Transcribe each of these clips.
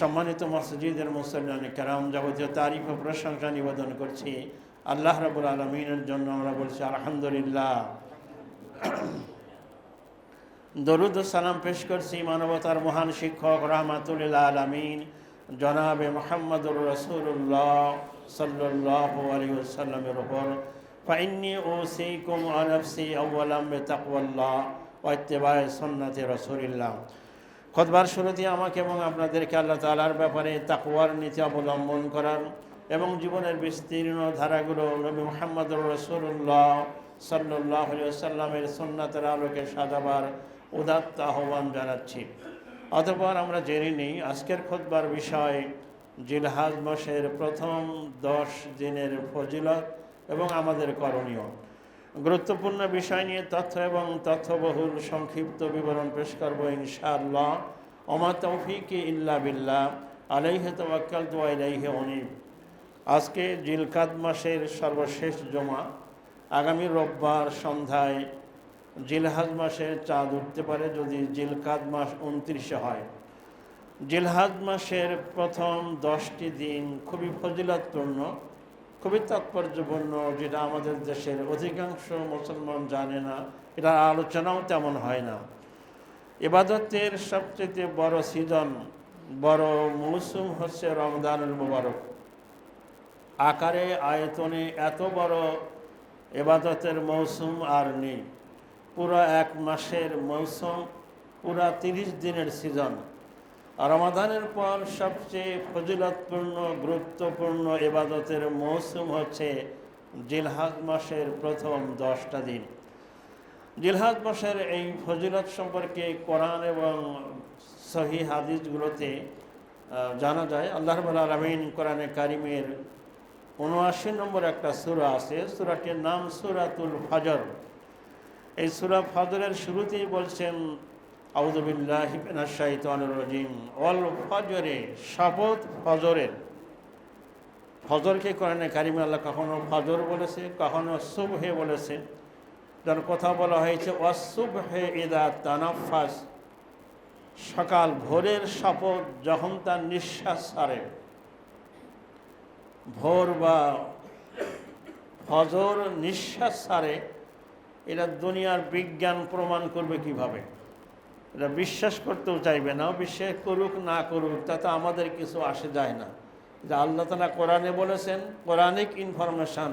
সম্মানিত মসজিদের মুসল্লিয়ান কেরাম, যাবতীয় তারিফ ও প্রশংসা নিবেদন করছি আল্লাহ রাব্বুল আলামিনের জন্য। আমরা বলছি আলহামদুলিল্লাহ। দরুদ ও সালাম পেশ করছি মানবতার মহান শিক্ষক রাহমাতুল লিল আলামিন জনাবে মুহাম্মদুর রাসূলুল্লাহ সাল্লাল্লাহু আলাইহি ওয়াসাল্লামের উপর। ফাইন্নী উসীকুম ওয়া নাফসি আওয়ালাম বিতাকওয়াল্লাহ ওয়া ইত্তিবা'i সুন্নতি রাসূলিল্লাহ। খুতবার শুরুতে আমাকে এবং আপনাদেরকে আল্লাহ তাআলার ব্যাপারে তাকওয়ার নীতি অবলম্বন করার এবং জীবনের বিস্তীর্ণ ধারাগুলো নবী মুহাম্মদুর রাসূলুল্লাহ সাল্লাল্লাহু আলাইহি ওয়াসাল্লামের সুন্নাতের আলোকে সাজাবার উদাত্ত আহ্বান জানাচ্ছি। অতঃপর আমরা জেনে নিই আজকের খুতবার বিষয় জিলহজ মাসের প্রথম 10 দিনের ফজিলত এবং আমাদের করণীয়। গুরুত্বপূর্ণ বিষয় নিয়ে তথ্য এবং তথ্যবহুল সংক্ষিপ্ত বিবরণ পেশ করব ইনশাআল্লাহ। ওমা তৌফিকি ইল্লা বিল্লাহ, আলাইহি তাওয়াক্কালতু ওয়া ইলাইহি উনীব। আজকে জিলকাদ মাসের সর্বশেষ জমা। আগামী রোববার সন্ধ্যায় জিলহজ মাসের চাঁদ উঠতে পারে যদি জিলকাদ মাস 29 হয়। জিলহজ মাসের প্রথম 10টি দিন খুবই ফজিলতপূর্ণ, খুবই তাৎপর্যপূর্ণ, যেটা আমাদের দেশের অধিকাংশ মুসলমান জানে না, এটার আলোচনাও তেমন হয় না। ইবাদতের সবচেয়ে বড় সিজন, বড় মৌসুম হচ্ছে রমজানুল মুবারক। আকারে আয়তনে এত বড় ইবাদতের মৌসুম আর নেই। পুরো এক মাসের মৌসুম, পুরা 30 দিনের সিজন। রমাদানের পর সবচেয়ে ফজিলতপূর্ণ গুরুত্বপূর্ণ ইবাদতের মৌসুম হচ্ছে জিলহজ মাসের প্রথম 10টা দিন। জিলহজ মাসের এই ফজিলত সম্পর্কে কোরআন এবং সহিহ হাদিসগুলোতে জানা যায়। আল্লাহ রাব্বুল আলামিন কোরআনে কারিমের 79 নম্বর একটা সূরা আছে, সূরাটির নাম সূরাতুল ফজর। এই সূরা ফজরের শুরুতেই বলছেন আউযু বিল্লাহি মিনাশ শাইতানির রাজিম, ওয়াল ফজরে, শপথ ফজরের। ফজরকে কোরআনে কারিমে আল্লাহ কখনো ফজর বলেছে, কখনো সুবহে বলেছে। যার কথা বলা হয়েছে ওয়াস সুবহে ইযা তানাফাস, সকাল ভোরের শপথ যখন তার নিঃশ্বাস ছাড়ে। ভোর বা ফজর নিঃশ্বাস ছাড়ে, এটা দুনিয়ার বিজ্ঞান প্রমাণ করবে কিভাবে? এটা বিশ্বাস করতেও চাইবে না। বিশ্বাস করুক না করুক তাতে আমাদের কিছু আসে যায় না। যে আল্লাহ তাআলা কোরআনে বলেছেন, কোরআনিক ইনফরমেশান,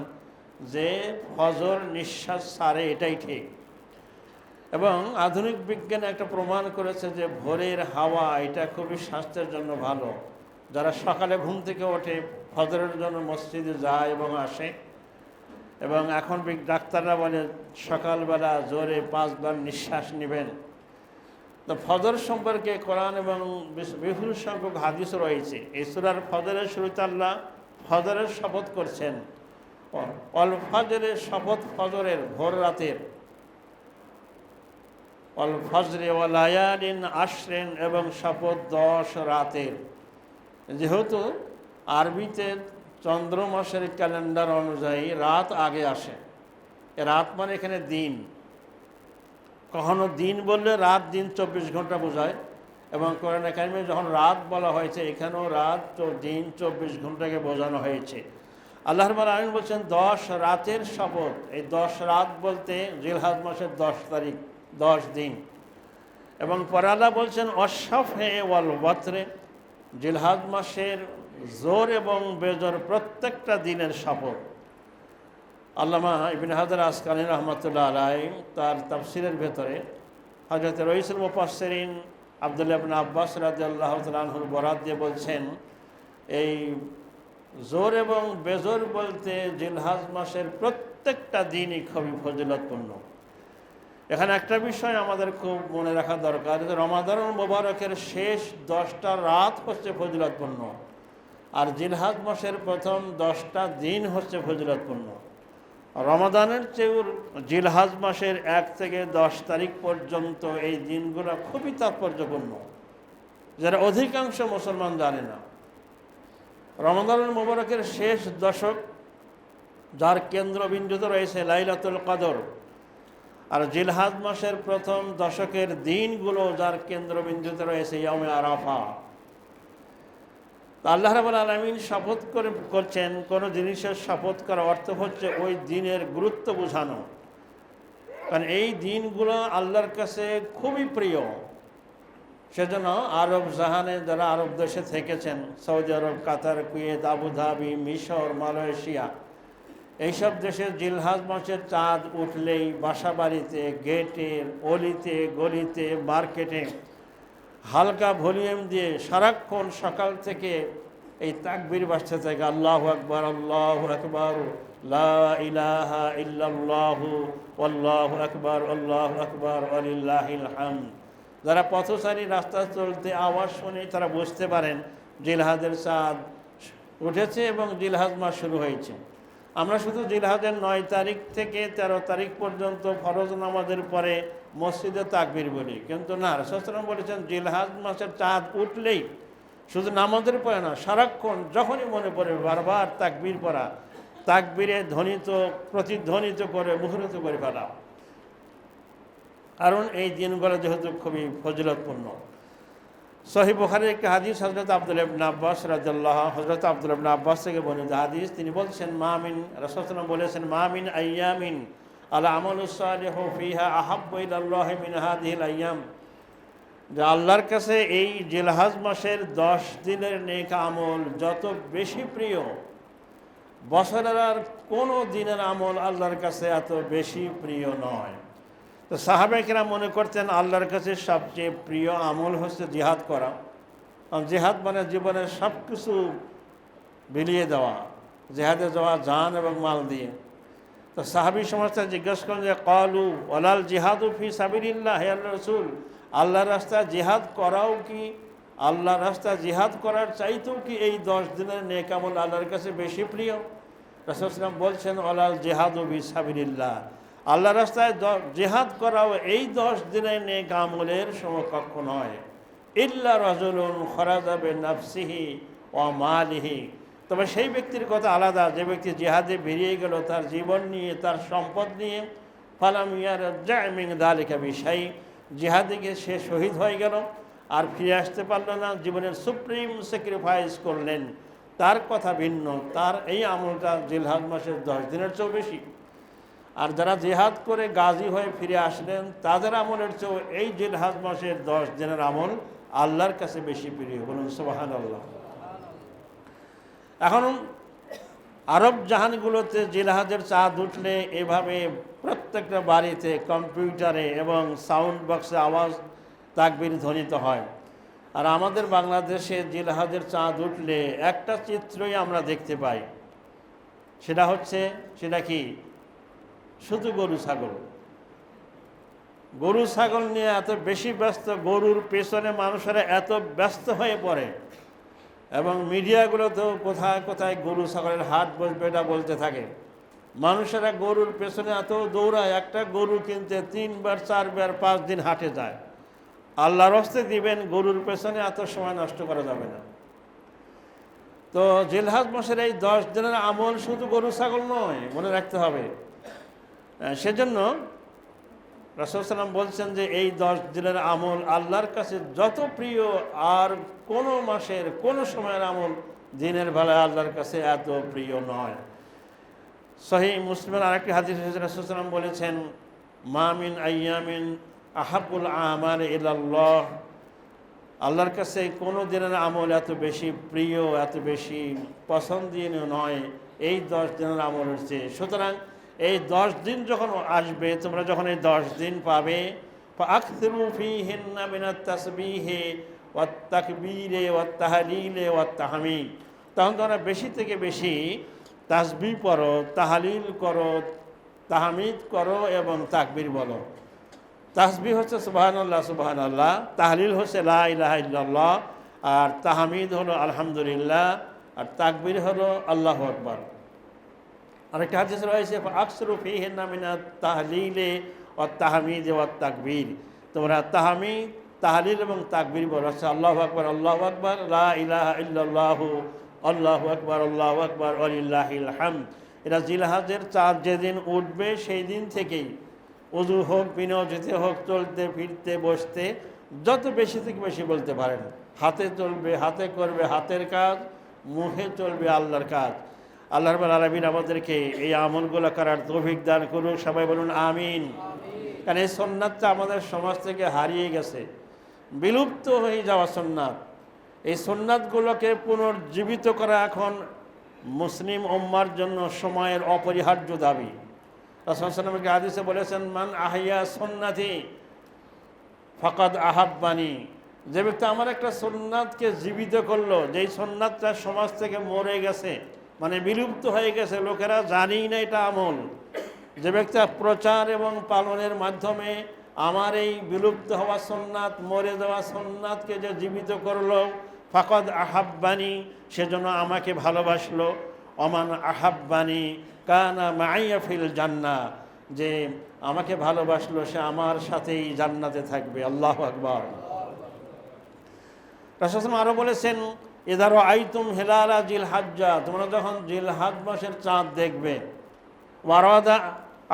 যে ফজর নিঃশ্বাস ছাড়ে, এটাই ঠিক। এবং আধুনিক বিজ্ঞান একটা প্রমাণ করেছে যে ভোরের হাওয়া এটা খুবই স্বাস্থ্যের জন্য ভালো। যারা সকালে ঘুম থেকে ওঠে ফজরের জন্য মসজিদে যায় এবং আসে, এবং এখন ডাক্তাররা বলে সকালবেলা জোরে 5 বার নিঃশ্বাস নেবেন। তো ফজর সম্পর্কে কোরআন এবং বিপুল সংখ্যক হাদিস রয়েছে। এই সূরার ফজরের শুরুতে আল্লাহ ফজরের শপথ করছেন। অল ফজরের শপথ, ফজরের, ভোর রাতের। অল ফজরে ওয়া লায়ালিন আশরিন, এবং শপথ 10 রাতের। যেহেতু আরবিতে চন্দ্র মাসের ক্যালেন্ডার অনুযায়ী রাত আগে আসে, রাত মানে এখানে দিন। কখনো দিন বললে রাত দিন 24 ঘন্টা বোঝায়, এবং কোরআনে কারিমে যখন রাত বলা হয়েছে এখানেও রাত তো দিন 24 ঘন্টাকে বোঝানো হয়েছে। আল্লাহ রাব্বুল আলামিন বলছেন 10 রাতের শপথ। এই 10 রাত বলতে জিলহজ মাসের 10 তারিখ, 10 দিন। এবং পরে আল্লাহ বলছেন ওয়াশ-শাফঈ ওয়াল ওয়াতরে, জিলহজ মাসের জোর এবং বেজোর প্রত্যেকটা দিনের শপথ। আল্লামা ইবনে হাজার আসকালী রাহমাতুল্লাহ আলাইহি তার তাফসিরের ভেতরে হযরত রাইসুল মুফাসসিরিন আব্দুল্লাহ ইবনে আব্বাস রাদিয়াল্লাহু তাআলা আনহুর বরাত দিয়ে বলছেন, এই জোর এবং বেজোর বলতে জিলহজ মাসের প্রত্যেকটা দিনই খুবই ফজিলতপূর্ণ। এখানে একটা বিষয় আমাদের খুব মনে রাখা দরকার, যে রমাদানুল মুবারকের শেষ 10টা রাত হচ্ছে ফজিলতপূর্ণ, আর জিলহজ মাসের প্রথম 10টা দিন হচ্ছে ফজিলতপূর্ণ। রমাদানের চেয়েও জিলহজ মাসের 1 থেকে 10 তারিখ পর্যন্ত এই দিনগুলো খুবই তাৎপর্যপূর্ণ, যারা অধিকাংশ মুসলমান জানে না। রমাদানুল মুবারকের শেষ দশক, যার কেন্দ্রবিন্দুতে রয়েছে লাইলাতুল কদর, আর জিলহজ মাসের প্রথম দশকের দিনগুলো যার কেন্দ্রবিন্দুতে রয়েছে ইয়াউমে আরাফা। তো আল্লাহ রাব্বুল আলামিন শপথ করছেন, কোনো জিনিসের শপথ করার অর্থ হচ্ছে ওই দিনের গুরুত্ব বোঝানো। কারণ এই দিনগুলো আল্লাহর কাছে খুবই প্রিয়। সেজন্য আরব জাহানে যারা আরব দেশে থেকেছেন, সৌদি আরব, কাতার, কুয়েত, আবুধাবি, মিশর, মালয়েশিয়া, এইসব দেশে জিলহজ মাসের চাঁদ উঠলেই বাসা বাড়িতে, গেটে, অলিতে গলিতে, মার্কেটে হালকা ভলিউম দিয়ে সারাক্ষণ সকাল থেকে এই তাকবীর বাজতে থাকে, আল্লাহু আকবার, আল্লাহু আকবার, লা ইলাহা ইল্লাল্লাহু, আল্লাহু আকবার, আল্লাহু আকবার, ওয়ালিল্লাহিল হামদ। যারা পথচারী রাস্তা চলতে আওয়াজ শুনে তারা বুঝতে পারেন জিলহজের চাঁদ উঠেছে এবং জিলহজ মাস শুরু হয়েছে। আমরা শুধু জিলহজের 9 তারিখ থেকে 13 তারিখ পর্যন্ত ফরজ নামাজের পরে মসজিদে তাকবীর বলি, কিন্তু না, রাসূল সাল্লাল্লাহু আলাইহি ওয়াসাল্লাম বলেছেন জিলহজ মাসের চাঁদ উঠলেই শুধু নামাজের পরে না, সারাক্ষণ যখনই মনে পড়ে বারবার তাকবীর পড়া, তাকবীরে প্রতিধ্বনিত করে মুখরিত করে ফেলা। কারণ এই দিনগুলো যেহেতু খুবই ফজিলতপূর্ণ। সহিহ বুখারীর একটি হাদিস, হযরত আব্দুল্লাহ ইবনে আব্বাস রাদিয়াল্লাহু আনহু, হযরত আব্দুল্লাহ ইবনে আব্বাস থেকে বর্ণিত হাদিস, তিনি বলছেন, মামিন, রাসূল সাল্লাল্লাহু আলাইহি ওয়াসাল্লাম বলেছেন, মামিন আইয়ামিন আল আমালুস সালিহু ফিহা আহাব্বু ইলাল্লাহি মিন হাযিহিল আইয়াম, যে আল্লাহর কাছে এই জিলহজ মাসের 10 দিনের নেক আমল যত বেশি প্রিয়, বছরের আর কোনো দিনের আমল আল্লাহর কাছে এত বেশি প্রিয় নয়। তো সাহাবায়ে কেরাম মনে করতেন আল্লাহর কাছে সবচেয়ে প্রিয় আমল হচ্ছে জিহাদ করা। জিহাদ মানে জীবনের সব কিছু বিলিয়ে দেওয়া, জিহাদে যাওয়া জান এবং মাল দিয়ে। তো সাহাবী সমাজটা জিজ্ঞেস করেন যে ক্বালু ওয়ালাল জিহাদু ফি সাবিলিল্লাহ, হে আল্লাহর রাসূল, আল্লাহর রাস্তায় জিহাদ করাও কি, আল্লাহর রাস্তায় জিহাদ করার চাইতেও কি এই 10 দিনের নেক আমল আল্লাহর কাছে বেশি প্রিয়? রাসূল সাল্লাল্লাহু আলাইহি ওয়াসাল্লাম বলছেন, ওয়ালাল জিহাদু ফি সাবিলিল্লাহ, আল্লাহর রাস্তায় জিহাদ করাও এই 10 দিনের নেক আমলের সমকক্ষ নয়। ইল্লা রাজুলুন খরাজা বিনাফসিহি ওয়া মালিহি, তবে সেই ব্যক্তির কথা আলাদা যে ব্যক্তি জিহাদে বেরিয়ে গেল তার জীবন নিয়ে, তার সম্পদ নিয়ে, ফালাম ইয়ারজা মিন যালিকা বিশাই, জিহাদে গিয়ে সে শহীদ হয়ে গেল আর ফিরে আসতে পারল না, জীবনের সুপ্রিম স্যাক্রিফাইস করলেন, তার কথা ভিন্ন। তার এই আমলটা জিলহজ মাসের 10 দিনের চেয়েও বেশি। আর যারা জিহাদ করে গাজী হয়ে ফিরে আসলেন তাদের আমলের চেয়েও এই জিলহজ মাসের 10 দিনের আমল আল্লাহর কাছে বেশি প্রিয়। বলুন সুবহানাল্লাহ। এখন আরব জাহানগুলোতে জিলহজের চাঁদ উঠলে এভাবে প্রত্যেকটা বাড়িতে কম্পিউটারে এবং সাউন্ড বক্সে আওয়াজ তাকবীর ধ্বনিত হয়। আর আমাদের বাংলাদেশে জিলহজের চাঁদ উঠলে একটা চিত্রই আমরা দেখতে পাই, সেটা কি, শুধু গরু ছাগল। গরু ছাগল নিয়ে এত বেশি ব্যস্ত, গরুর পেছনে মানুষেরা এত ব্যস্ত হয়ে পড়ে, এবং মিডিয়াগুলোতেও কোথায় কোথায় গরু ছাগলের হাট বসবে এটা বলতে থাকে। মানুষেরা গরুর পেছনে এত দৌড়ায়, একটা গরু কিনতে 3 বার 4 বার 5 দিন হাটে যায়। আল্লাহর হস্তে দিবেন, গরুর পেছনে এত সময় নষ্ট করা যাবে না। তো জিলহজ মাসের এই 10 দিনের আমল শুধু গরু ছাগল নয়, মনে রাখতে হবে। সেজন্য রাসূল সাল্লাল্লাহু আলাইহি ওয়াসাল্লাম বলছেন যে এই 10 দিনের আমল আল্লাহর কাছে যত প্রিয় আর কোনো মাসের কোনো সময়ের আমল দিনের বেলায় আল্লাহর কাছে এত প্রিয় নয়। সহিহ মুসলিমের আরেকটি হাদিস রাসূল সাল্লাল্লাহু আলাইহি ওয়াসাল্লাম বলেছেন, মা মিন আইয়ামিন আহাব্বুল আমাল ইলাল্লাহ, আল্লাহর কাছে কোনো দিনের আমল এত বেশি প্রিয়, এত বেশি পছন্দনীয় নয় এই 10 দিনের আমলের চেয়ে। সুতরাং এই 10 দিন যখন আসবে, তোমরা যখন এই 10 দিন পাবে, ফাআকসিরু ফীহিন্না মিনাত তাসবিহি ওয়াত তাকবীরি ওয়াত তাহলিলি ওয়াত তাহমিদ, তখন তোমরা বেশি থেকে বেশি তাসবিহ পড়ো, তাহলিল করো, তাহমিদ করো এবং তাকবীর বলো। তাসবিহ হচ্ছে সুবহানাল্লাহ সুবহানাল্লাহ, তাহলিল হচ্ছে লা ইলাহা ইল্লাল্লাহ, আর তাহমিদ হলো আলহামদুলিল্লাহ, আর তাকবীর হলো আল্লাহু আকবার। আরেকটা হাদিস রয়েছে, আকসরু ফীহিন্না মিনাত তাহলিলি ওয়াত তাহমিদ ওয়াত তাকবীর, তোমরা তাহমিদ, তাহলিল এবং তাকবীর বলো। হচ্ছে আল্লাহু আকবার, আল্লাহু আকবার, লা ইলাহা ইল্লাল্লাহু, আল্লাহু আকবার, আল্লাহু আকবার, ওয়ালিল্লাহিল হামদ। এটা জিলহজের চাঁদ যেদিন উঠবে সেই দিন থেকেই ওযু হোক, বিনা যেতে হোক, চলতে ফিরতে বসতে যত বেশি থেকে বেশি বলতে পারেন। হাতে চলবে, হাতে করবে হাতের কাজ, মুখে চলবে আল্লাহর কাজ। আল্লাহ রাব্বুল আলামিন আমাদেরকে এই আমলগুলো করার তৌফিক দান করুক। সবাই বলুন আমিন। কারণ এই সুন্নাতটা আমাদের সমাজ থেকে হারিয়ে গেছে, বিলুপ্ত হয়ে যাওয়া সুন্নাত। এই সুন্নাতগুলোকে পুনর্জীবিত করা এখন মুসলিম উম্মার জন্য সময়ের অপরিহার্য দাবি। রাসূল সাল্লাল্লাহু আলাইহি ওয়াসাল্লাম হাদিসে বলেছেন, মান আহইয়া সুন্নতি ফাকাদ আহাব্বানি। যে ব্যক্তি আমার একটা সুন্নাতকে জীবিত করলো, যেই সুন্নাতটা সমাজ থেকে মরে গেছে, মানে বিলুপ্ত হয়ে গেছে, লোকেরা জানেই না এটা আমল, যে ব্যক্তি প্রচার এবং পালনের মাধ্যমে আমার এই বিলুপ্ত হওয়া সুন্নাত, মরে যাওয়া সুন্নাতকে যে জীবিত করলো, ফাকাদ আহাব্বানি, সেজন্য আমাকে ভালোবাসলো। ওমান আহাব্বানি কানা মাইয়া ফিল জান্নাহ, যে আমাকে ভালোবাসলো সে আমার সাথেই জান্নাতে থাকবে। আল্লাহু আকবার। রাসূল সাল্লাল্লাহু আরও বলেছেন, ইযা রাআইতুম হিলালা জিলহাজ্জা, তোমরা যখন জিলহাজ মাসের চাঁদ দেখবে, ওয়ারাদা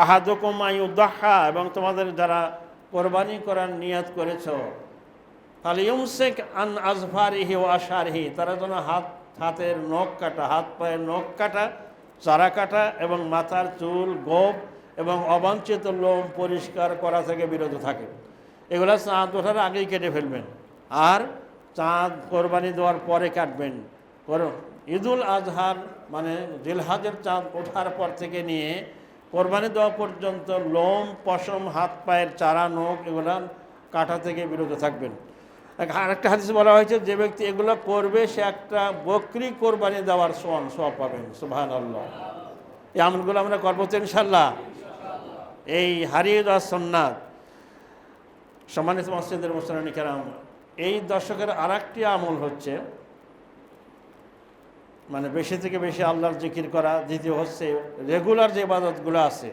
আহাদুকুম আইয়ুদাহা, এবং তোমাদের যারা কোরবানি করার নিয়ত করেছ, ফালিয়ুমসিক আন আজফারিহি ওয়া আশারিহি, তারা যেন হাতের নখ কাটা, হাত পায়ের নখ কাটা, চারা কাটা এবং মাথার চুল, গোঁফ এবং অবাঞ্ছিত লোম পরিষ্কার করা থেকে বিরত থাকে। এগুলা চাঁদ ওঠার আগেই কেটে ফেলবেন, আর চাঁদ কোরবানি দেওয়ার পরে কাটবেন। ঈদুল আজহার মানে জিলহাজের চাঁদ ওঠার পর থেকে নিয়ে কোরবানি দেওয়া পর্যন্ত লোম, পশম, হাত পায়ের চারা, নখ এগুলা কাটা থেকে বিরত থাকবেন। আরেকটা হাদিসে বলা হয়েছে, যে ব্যক্তি এগুলো করবে সে একটা বকরি কোরবানি দেওয়ার সওয়াব পাবেন। সুবহানাল্লাহ। এই আমলগুলো আমরা করবো তো ইনশাল্লাহ। এই হারিয়ে যাওয়া সুন্নাত। সম্মানিত মসজিদের মুসলিম কেরাম, এই দশকের আরেকটি আমল হচ্ছে মানে বেশি থেকে বেশি আল্লাহর জিকির করা। দ্বিতীয় হচ্ছে রেগুলার যে ইবাদতগুলো আছে,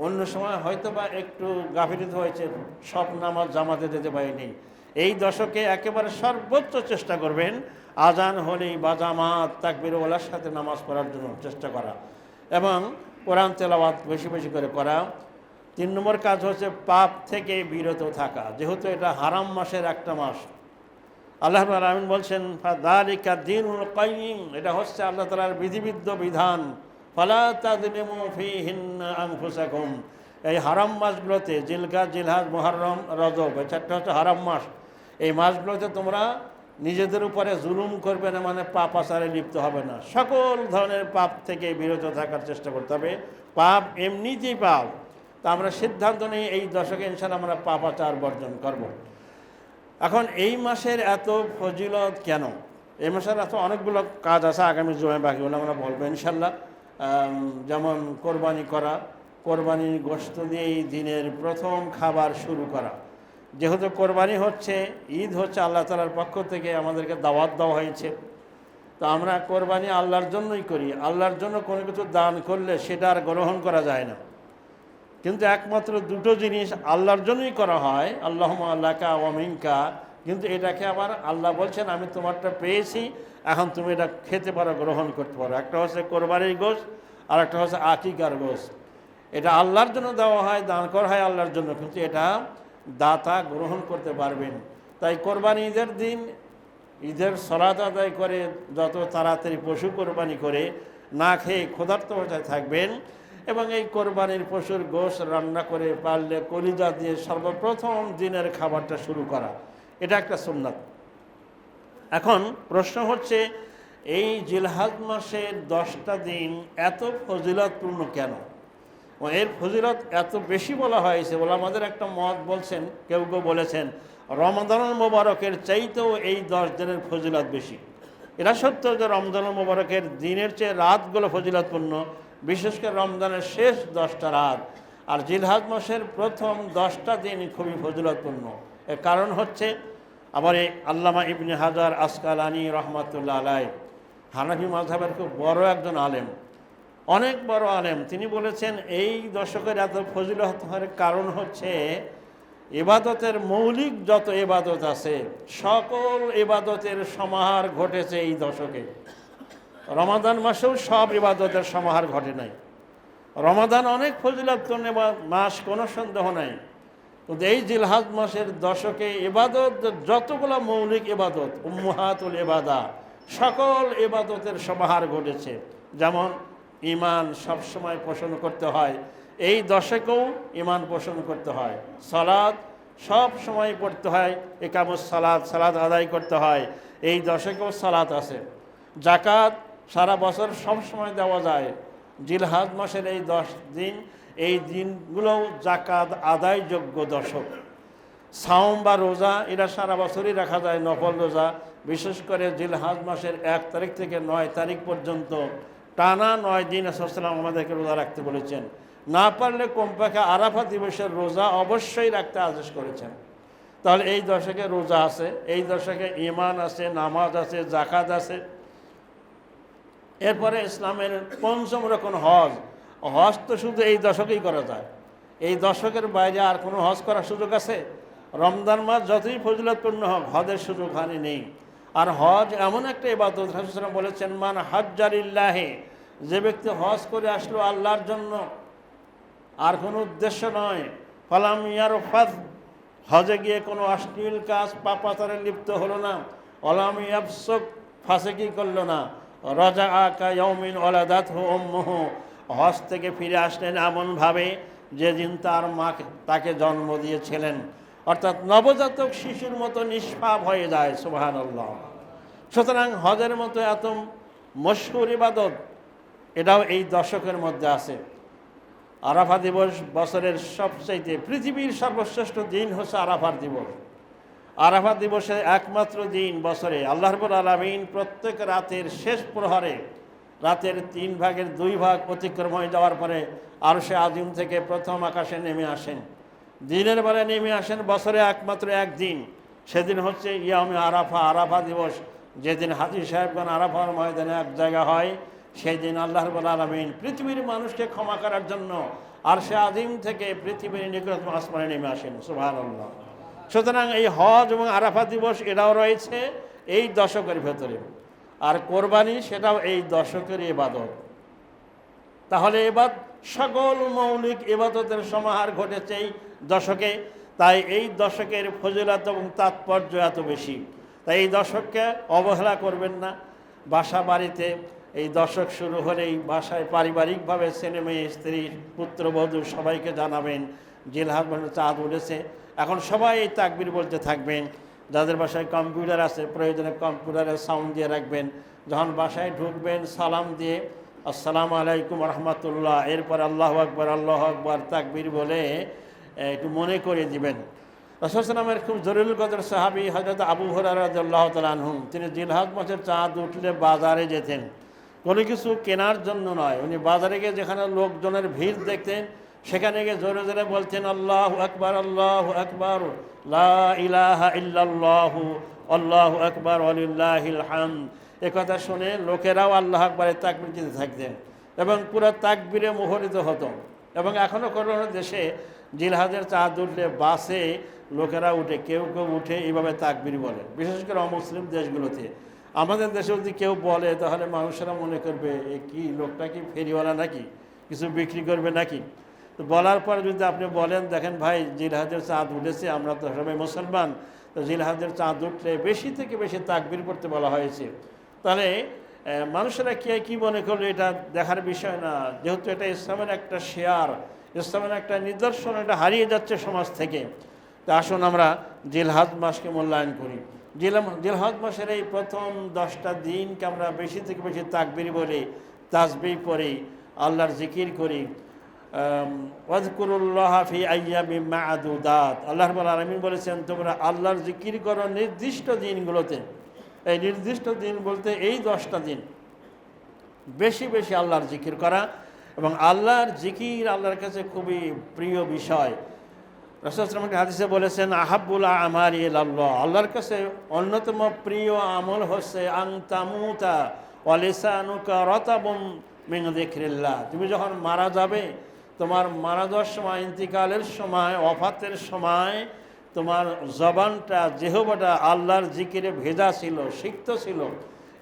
অন্য সময় হয়তো বা একটু গাফিলতি হয়েছে, সব নামাজ জামাতে যেতে পারিনি। এই দশকে একেবারে সর্বোচ্চ চেষ্টা করবেন আজান হলেই বা জামাত তাকবীর ওয়ালার সাথে নামাজ পড়ার জন্য চেষ্টা করা এবং কোরআন তেলাওয়াত বেশি বেশি করে করা। 3 নম্বর কাজ হচ্ছে পাপ থেকে বিরত থাকা, যেহেতু এটা হারাম মাসের একটা মাস। আল্লাহ রাব্বুল আলামিন বলছেন, ফাযালিকা দীনুল কাইয়্যিম, এটা হচ্ছে আল্লাহ তাআলার বিধিবিদ্ধ বিধান। ফালা তাযলিমু ফীহিন্না আনফুসাকুম, এই হারাম মাসগুলোতে জিলকাদ, জিলহজ, মুহররম, রজব, এই 4টা হচ্ছে হারাম মাস। এই মাসগুলোতে তোমরা নিজেদের উপরে জুলুম করবে না, মানে পাপ আচারে লিপ্ত হবে না। সকল ধরনের পাপ থেকে বিরত থাকার চেষ্টা করতে হবে। পাপ এমনিতেই পাপ, তা আমরা সিদ্ধান্ত নিই এই দশকে ইনশাআল্লাহ আমরা পাপ আচার বর্জন করব। এখন এই মাসের এত ফজিলত কেন? এই মাসের এত অনেকগুলো কাজ আছে, আগামী জুমায় বাকিগুলো আমরা বলবো ইনশাআল্লাহ। যেমন কোরবানি করা, কোরবানির গোশত দিয়েই দিনের প্রথম খাবার শুরু করা। যেহেতু কোরবানি হচ্ছে, ঈদ হচ্ছে আল্লাহ তাআলার পক্ষ থেকে আমাদেরকে দাওয়াত দেওয়া হয়েছে, তো আমরা কোরবানি আল্লাহর জন্যই করি। আল্লাহর জন্য কোনো কিছু দান করলে সেটা আর গ্রহণ করা যায় না, কিন্তু একমাত্র দুটো জিনিস আল্লাহর জন্যই করা হয়, আল্লাহুম্মা লাকা ওয়া মিনকা। কিন্তু এটাকে আবার আল্লাহ বলছেন, আমি তোমারটা পেয়েছি, এখন তুমি এটা খেতে পারো, গ্রহণ করতে পারো। একটা হচ্ছে কোরবানির গোশত, আর একটা হচ্ছে আকিকার গোশত। এটা আল্লাহর জন্য দেওয়া হয়, দান করা হয় আল্লাহর জন্য, কিন্তু এটা দাতা গ্রহণ করতে পারবেন। তাই কোরবানি ঈদের দিন ঈদের সালাত আদায় করে যত তাড়াতাড়ি পশু কোরবানি করে না খেয়ে ক্ষুধার্ত অবস্থায় থাকবেন, এবং এই কোরবানির পশুর গোশত রান্না করে পারলে কলিজা দিয়ে সর্বপ্রথম দিনের খাবারটা শুরু করা, এটা একটা সুন্নাত। এখন প্রশ্ন হচ্ছে, এই জিলহজ মাসের 10টা দিন এত ফজিলতপূর্ণ কেন? এর ফজিলত এত বেশি বলা হয়েছে, আমাদের একটা মত বলছেন, কেউ কেউ বলেছেন রমজানুল মোবারকের চাইতেও এই 10 দিনের ফজিলত বেশি। এটা সত্য যে রমজানুল মোবারকের দিনের চেয়ে রাতগুলো ফজিলতপূর্ণ, বিশেষ করে রমজানের শেষ 10টা রাত, আর জিলহজ মাসের প্রথম 10টা দিন খুবই ফজিলতপূর্ণ। এর কারণ হচ্ছে, আবার এই আল্লামা ইবনে হাজার আসকালানি রহমাতুল্লাহ আলাইহ, হানাফি মাযহাবের খুব বড় একজন আলেম, অনেক বড় আলেম, তিনি বলেছেন এই দশকের এত ফজিলত হওয়ার কারণ হচ্ছে ইবাদতের মৌলিক যত ইবাদত আছে সকল ইবাদতের সমাহার ঘটেছে এই দশকে। রমাদান মাসেও সব ইবাদতের সমাহার ঘটে নাই। রমাদান অনেক ফজিলতপূর্ণ মাস, কোনো সন্দেহ নাই, তো এই জিলহজ মাসের দশকে ইবাদত, যতগুলো মৌলিক ইবাদত, উম্মাহাতুল ইবাদা, সকল ইবাদতের সমাহার ঘটেছে। যেমন ঈমান সবসময় পোষণ করতে হয়, এই দশকেও ঈমান পোষণ করতে হয়। সালাত সব সময় পড়তে হয়, ইকামুস সালাত, সালাত আদায় করতে হয়, এই দশকেও সালাত আছে। জাকাত সারা বছর সব সময় দেওয়া যায়, জিলহজ মাসের এই 10 দিন, এই দিনগুলোও জাকাত আদায়যোগ্য দশক। সাওম বা রোজা এরা সারা বছরই রাখা যায়, নফল রোজা, বিশেষ করে জিলহজ মাসের 1 তারিখ থেকে 9 তারিখ পর্যন্ত টানা 9 দিন রাসূলুল্লাহ আমাদেরকে রোজা রাখতে বলেছেন। না পারলে কমপক্ষে আরাফা দিবসের রোজা অবশ্যই রাখতে আদেশ করেছেন। তাহলে এই দশকে রোজা আছে, এই দশকে ঈমান আছে, নামাজ আছে, জাকাত আছে। এরপরে ইসলামের 5ম রকম হজ। হজ তো শুধু এই দশকেই করা যায়, এই দশকের বাইরে আর কোনো হজ করার সুযোগ আছে? রমজান মাস যতই ফজিলতপূর্ণ হোক, হজের সুযোগ হানি নেই। আর হজ এমন একটা ইবাদত, রাসূলুল্লাহ বলেছেন, মান হাজ্জা লিল্লাহি, যে ব্যক্তি হজ করে আসলো আল্লাহর জন্য, আর কোনো উদ্দেশ্য নয়, ফালাম ইয়ারফাদ, হজে গিয়ে কোনো অশ্লীল কাজ পাপাচারে লিপ্ত হলো না, ওয়ালাম ইয়াফসুক, ফাসিকি করলো না, রাজাআ কায়াউমিন ওয়ালাদাতহু উম্মুহু, হজ থেকে ফিরে আসলেন এমনভাবে যেদিন তার মা তাকে জন্ম দিয়েছিলেন, অর্থাৎ নবজাতক শিশুর মতো নিষ্পাপ হয়ে যায়। সুবহানাল্লাহ। সুতরাং হজের মতো এত মশহুর ইবাদত, এটাও এই দশকের মধ্যে আছে। আরাফা দিবস বছরের সবচাইতে, পৃথিবীর সর্বশ্রেষ্ঠ দিন হচ্ছে আরাফার দিবস। আরাফা দিবসে একমাত্র দিন বছরে আল্লাহ রাব্বুল আলামিন প্রত্যেক রাতের শেষ প্রহরে, রাতের 3 ভাগের 2 ভাগ অতিক্রম হয়ে যাওয়ার পরে আরশে আজিম থেকে প্রথম আকাশে নেমে আসেন। দিনের বেলায় নেমে আসেন বছরে একমাত্র একদিন, সেদিন হচ্ছে ইয়ামে আরাফা, আরাফা দিবস। যেদিন হাজী সাহেবগণ আরাফার ময়দানে এক জায়গা হয়, সেই দিন আল্লাহ রাব্বুল আলামিন পৃথিবীর মানুষকে ক্ষমা করার জন্য আরশে আজিম থেকে পৃথিবীর নিকটতম আসমানে নেমে আসেন। সুবহানাল্লাহ। সুতরাং এই হজ এবং আরাফা দিবস এটাও রয়েছে এই দশকের ভেতরে। আর কোরবানি সেটাও এই দশকের ইবাদত। তাহলে এবার সকল মৌলিক ইবাদতের সমাহার ঘটেছে এই দশকে। তাই এই দশকের ফজিলত এবং তাৎপর্য এত বেশি। তাই এই দশককে অবহেলা করবেন না। বাসা বাড়িতে এই দশক শুরু হলেই বাসায় পারিবারিকভাবে ছেলে মেয়ে, স্ত্রী, পুত্রবধূ সবাইকে জানাবেন জিলহজ মাসে চাঁদ উঠেছে। এখন সবাই এই তাকবীর বলতে থাকবেন। যাদের বাসায় কম্পিউটার আছে, প্রয়োজনে কম্পিউটারে সাউন্ড দিয়ে রাখবেন। যখন বাসায় ঢুকবেন সালাম দিয়ে আসসালামু আলাইকুম রহমতুল্লাহ, এরপর আল্লাহু আকবার, আল্লাহু আকবার তাকবীর বলে একটু মনে করে দিবেন। রাসূল সাল্লামের খুব জরুরুল কদর সাহাবী হযরত আবু হুরায়রা রাদিয়াল্লাহু তাআলা আনহু, তিনি জিলহজ মাসের চাঁদ উঠলে বাজারে যেতেন, কোনো কিছু কেনার জন্য নয়। উনি বাজারে গিয়ে যেখানে লোকজনের ভিড় দেখতেন, সেখানে গিয়ে জোরে জোরে বলতেন আল্লাহু আকবার, আল্লাহু আকবার, লা ইলাহা ইল্লাল্লাহু, আল্লাহু আকবার, ওয়ালিল্লাহিল হামদ। একথা শুনে লোকেরাও আল্লাহু আকবারের তাকবীর দিতে থাকতেন এবং পুরো তাকবীরে মুখরিত হতো। এবং এখনও কোনো দেশে জিলহজের চাঁদ উঠলে বাসে লোকেরা উঠে, কেউ কেউ উঠে এইভাবে তাকবীর বলে, বিশেষ করে অমুসলিম দেশগুলোতে। আমাদের দেশে যদি কেউ বলে তাহলে মানুষেরা মনে করবে এ কি, লোকটা কি ফেরিওয়ালা নাকি, কিছু বিক্রি করবে নাকি। তো বলার পর যদি আপনি বলেন, দেখেন ভাই জিলহজের চাঁদ উঠেছে, আমরা তো সবাই মুসলমান, তো জিলহজের চাঁদ উঠলে বেশি থেকে বেশি তাকবীর করতে বলা হয়েছে, তাহলে মানুষেরা কে কী মনে করলো এটা দেখার বিষয় না। যেহেতু এটা ইসলামের একটা শেয়ার, ইসলামের একটা নিদর্শন, এটা হারিয়ে যাচ্ছে সমাজ থেকে। তা আসুন আমরা জিলহজ মাসকে মূল্যায়ন করি। জিলহজ মাসের এই প্রথম 10টা দিনকে আমরা বেশি থেকে বেশি তাকবীর বলি, তাসবিহ পড়ি, আল্লাহর জিকির করি। ওয়াজকুরুল্লাহ ফি আইয়ামিম মা'দুদাত, আল্লাহ রাব্বুল আলামিন বলেছেন তোমরা আল্লাহর জিকির করো নির্দিষ্ট দিনগুলোতে। এই নির্দিষ্ট দিন বলতে এই 10টা দিন বেশি বেশি আল্লাহর জিকির করা, এবং আল্লাহর জিকির আল্লাহর কাছে খুবই প্রিয় বিষয়। রাসূল সাল্লাল্লাহু আলাইহি ওয়াসাল্লাম হাদিসে বলেছেন আহাব্বুল আমালি ইলাল্লাহ, আল্লাহর কাছে অন্যতম প্রিয় আমল হচ্ছে আন তামুতা ওয়া লিসানুকা রাতাবুম মিন যিকরিল্লাহ। তুমি যখন মারা যাবে, তোমার মারা যাওয়ার সময়, ইন্তিকালের সময়, ওয়াফাতের সময় তোমার জবানটা, জিহ্বাটা আল্লাহর জিকিরে ভেজা ছিল, সিক্ত ছিল।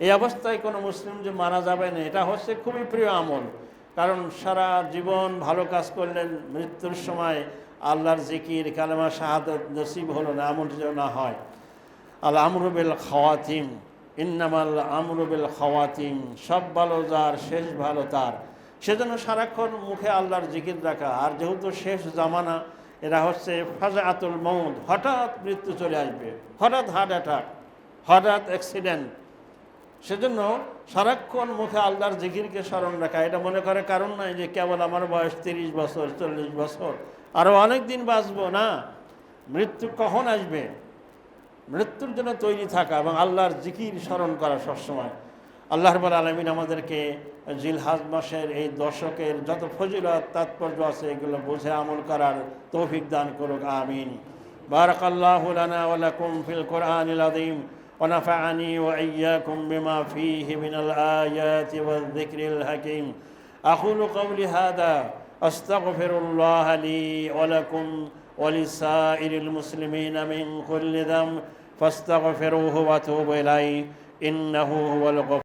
এই অবস্থায় কোনো মুসলিম যে মারা যাবে না, এটা হচ্ছে খুবই প্রিয় আমল। কারণ সারা জীবন ভালো কাজ করলেন, মৃত্যুর সময় আল্লাহর জিকির কালেমা শাহাদাত নসিব হলো না, এমন যেন না হয়। আল আমরু বিল খাওয়াতিম, ইন্নামাল আমরু বিল খাওয়াতিম, সব ভালো যার, শেষ ভালো তার। সেজন্য সারাক্ষণ মুখে আল্লাহর জিকির রাখা। আর যেহেতু শেষ জামানা, এরা হচ্ছে ফাজাআতুল মউত, হঠাৎ মৃত্যু চলে আসবে, হঠাৎ হার্ট অ্যাটাক, হঠাৎ অ্যাক্সিডেন্ট। সেজন্য সারাক্ষণ মুখে আল্লাহর জিকিরকে স্মরণ রাখা। এটা মনে করে কারণ নাই যে কেবল আমার বয়স 30 বছর 40 বছর, আরও অনেক দিন বাঁচবো না। মৃত্যু কখন আসবে, মৃত্যুর জন্য তৈরি থাকা এবং আল্লাহর জিকির স্মরণ করা সবসময়। আল্লাহ রাব্বুল আলামিন আমাদেরকে জিলহজ মাসের এই দশকের যত ফজিলত তাৎপর্য আছে এগুলো বুঝে আমল করার তৌফিক দান করুক, আমিন। বারাকাল্লাহু লানা ওয়া লাকুম ফিল কোরআনিল আযীম ওয়া নাফা'আনি ওয়া ইয়্যাকুম বিমা ফীহি মিনাল আয়াতি ওয়ায যিকরিল হাকীম। আকুলু কওলি হাযা আস্তাগফিরুল্লাহ লি ওয়া লাকুম ওয়া লিসাইরিল মুসলিমিনা মিন কুল্লি যামব ফাস্তাগফিরুহু ওয়া তুবু ইলাইহি ইন্নাহু হুয়াল